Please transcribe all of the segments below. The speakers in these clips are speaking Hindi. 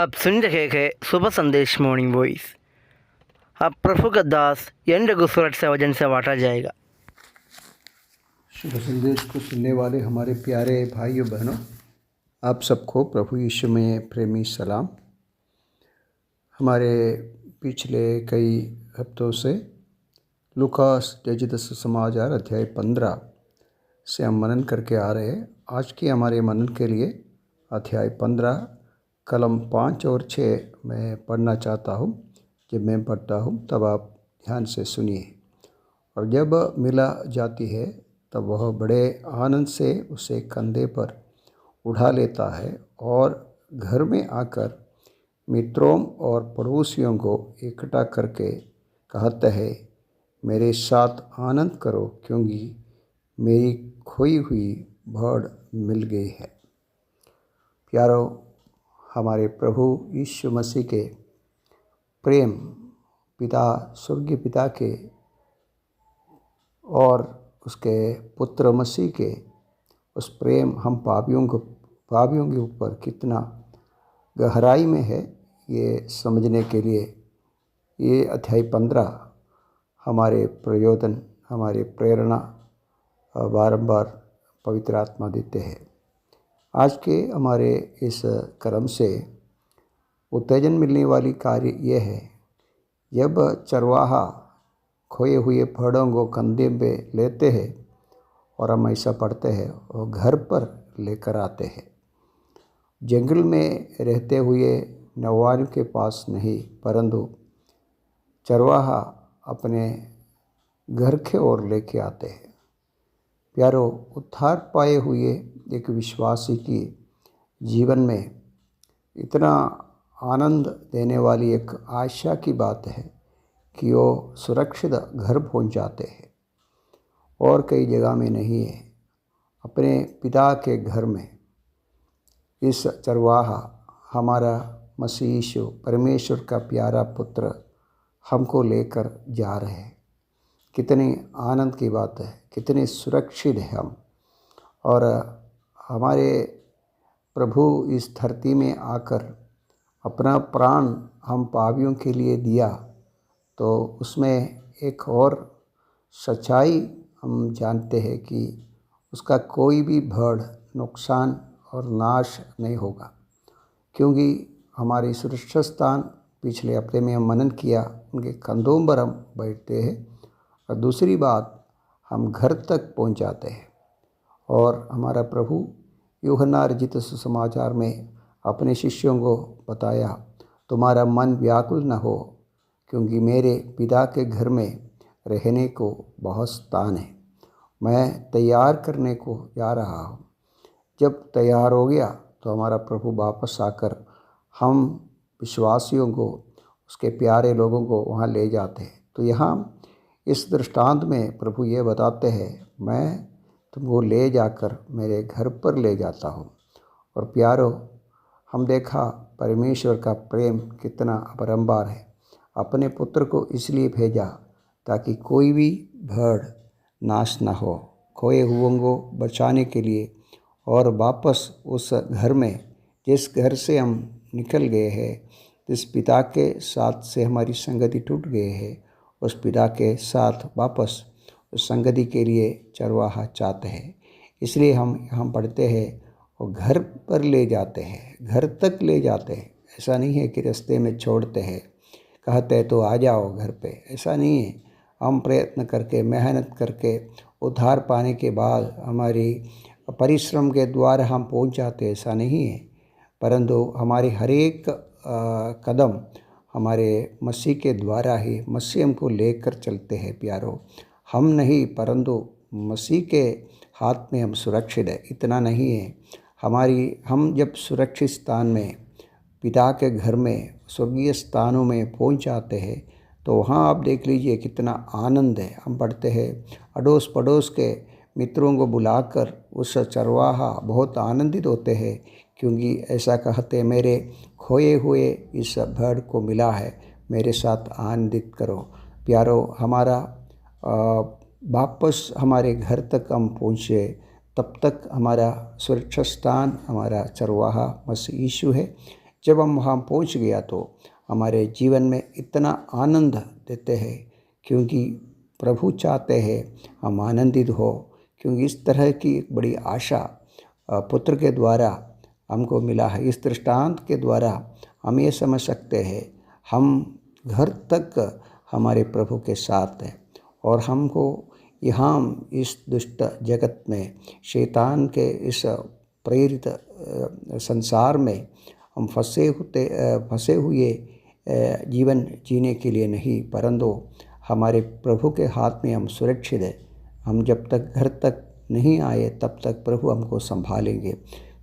आप सुन रहे हैं सुबह संदेश मॉर्निंग वॉइस। अब प्रभु का दास एन रघुसुरट से वजन से बांटा जाएगा। शुभ संदेश को सुनने वाले हमारे प्यारे भाइयों बहनों, आप सबको प्रभु यीशु में प्रेमी सलाम। हमारे पिछले कई हफ्तों से लूकास रचित सुसमाचार अध्याय 15 से हम मनन करके आ रहे हैं। आज के हमारे मनन के लिए अध्याय 15 कलम 5 और 6 मैं पढ़ना चाहता हूँ। जब मैं पढ़ता हूँ तब आप ध्यान से सुनिए। और जब मिला जाती है तब वह बड़े आनंद से उसे कंधे पर उठा लेता है और घर में आकर मित्रों और पड़ोसियों को इकट्ठा करके कहता है, मेरे साथ आनंद करो क्योंकि मेरी खोई हुई भेड़ मिल गई है। प्यारो, हमारे प्रभु यीशु मसीह के प्रेम पिता, स्वर्गीय पिता के और उसके पुत्र मसीह के उस प्रेम हम पापियों के ऊपर कितना गहराई में है, ये समझने के लिए ये अध्याय 15 हमारे प्रयोजन, हमारे प्रेरणा बारंबार पवित्र आत्मा देते हैं। आज के हमारे इस कर्म से उत्तेजन मिलने वाली कार्य यह है, जब चरवाहा खोए हुए भेड़ों को कंधे पे लेते हैं और हम ऐसा पढ़ते हैं और घर पर लेकर आते हैं। जंगल में रहते हुए नौवान के पास नहीं, परंतु चरवाहा अपने घर के ओर लेके आते हैं। प्यारो, उद्धार पाए हुए एक विश्वासी की जीवन में इतना आनंद देने वाली एक आशा की बात है कि वो सुरक्षित घर पहुंच जाते हैं और कई जगह में नहीं है, अपने पिता के घर में। इस चरवाहा हमारा मसीह यीशु परमेश्वर का प्यारा पुत्र हमको लेकर जा रहे हैं। कितनी आनंद की बात है, कितने सुरक्षित है हम। और हमारे प्रभु इस धरती में आकर अपना प्राण हम पापियों के लिए दिया, तो उसमें एक और सच्चाई हम जानते हैं कि उसका कोई भी भेड़ नुकसान और नाश नहीं होगा, क्योंकि हमारी सुरक्षा स्थान पिछले हफ्ते में हम मनन किया, उनके कंधों पर हम बैठते हैं। और दूसरी बात, हम घर तक पहुंच जाते हैं। और हमारा प्रभु यूहन्ना रचित सुसमाचार में अपने शिष्यों को बताया, तुम्हारा मन व्याकुल न हो, क्योंकि मेरे पिता के घर में रहने को बहुत स्थान है। मैं तैयार करने को जा रहा हूँ। जब तैयार हो गया तो हमारा प्रभु वापस आकर हम विश्वासियों को, उसके प्यारे लोगों को वहाँ ले जाते हैं। तो यहाँ इस दृष्टांत में प्रभु ये बताते हैं, मैं तुमको ले जाकर मेरे घर पर ले जाता हूँ। और प्यारो, हम देखा परमेश्वर का प्रेम कितना अपरंपार है। अपने पुत्र को इसलिए भेजा ताकि कोई भी भेड़ नाश न हो, खोए हुओं को बचाने के लिए। और वापस उस घर में, जिस घर से हम निकल गए हैं, जिस पिता के साथ से हमारी संगति टूट गए है, उस पिता के साथ वापस उस संगति के लिए चरवाहा चाहते हैं। इसलिए हम यहाँ पढ़ते हैं और घर पर ले जाते हैं, घर तक ले जाते हैं। ऐसा नहीं है कि रास्ते में छोड़ते हैं, कहते हैं तो आ जाओ घर पे, ऐसा नहीं है। हम प्रयत्न करके, मेहनत करके, उद्धार पाने के बाद हमारी परिश्रम के द्वारा हम पहुँच जाते हैं, ऐसा नहीं है। परंतु हमारी हर एक कदम हमारे मसीह के द्वारा ही, मसीह हमको लेकर चलते हैं। प्यारो, हम नहीं, परंतु मसीह के हाथ में हम सुरक्षित है। इतना नहीं है, हम जब सुरक्षित स्थान में, पिता के घर में, स्वर्गीय स्थानों में पहुंच जाते हैं, तो वहाँ आप देख लीजिए कितना आनंद है। हम पढ़ते हैं, अड़ोस पड़ोस के मित्रों को बुलाकर उस चरवाहा बहुत आनंदित होते हैं, क्योंकि ऐसा कहते, मेरे खोए हुए इस भेड़ को मिला है, मेरे साथ आनंदित करो। प्यारो, हमारा वापस हमारे घर तक हम पहुँचे, तब तक हमारा सुरक्षा स्थान, हमारा चरवाहा मसीह यीशु है। जब हम वहाँ पहुँच गया तो हमारे जीवन में इतना आनंद देते हैं, क्योंकि प्रभु चाहते हैं हम आनंदित हो। क्योंकि इस तरह की एक बड़ी आशा पुत्र के द्वारा हमको मिला है। इस दृष्टांत के द्वारा हम ये समझ सकते हैं हम घर तक हमारे प्रभु के साथ हैं, और हमको यहाँ इस दुष्ट जगत में शैतान के इस प्रेरित संसार में हम फंसे हुए जीवन जीने के लिए नहीं, परंतु हमारे प्रभु के हाथ में हम सुरक्षित हैं। हम जब तक घर तक नहीं आए तब तक प्रभु हमको संभालेंगे।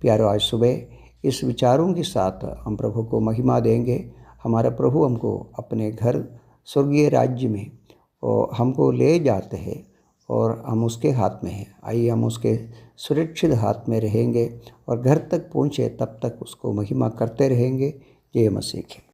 प्यारो, आज सुबह इस विचारों के साथ हम प्रभु को महिमा देंगे। हमारा प्रभु हमको अपने घर स्वर्गीय राज्य में और हमको ले जाते हैं, और हम उसके हाथ में हैं। आइए हम उसके सुरक्षित हाथ में रहेंगे और घर तक पहुँचे तब तक उसको महिमा करते रहेंगे। जय मसीह की।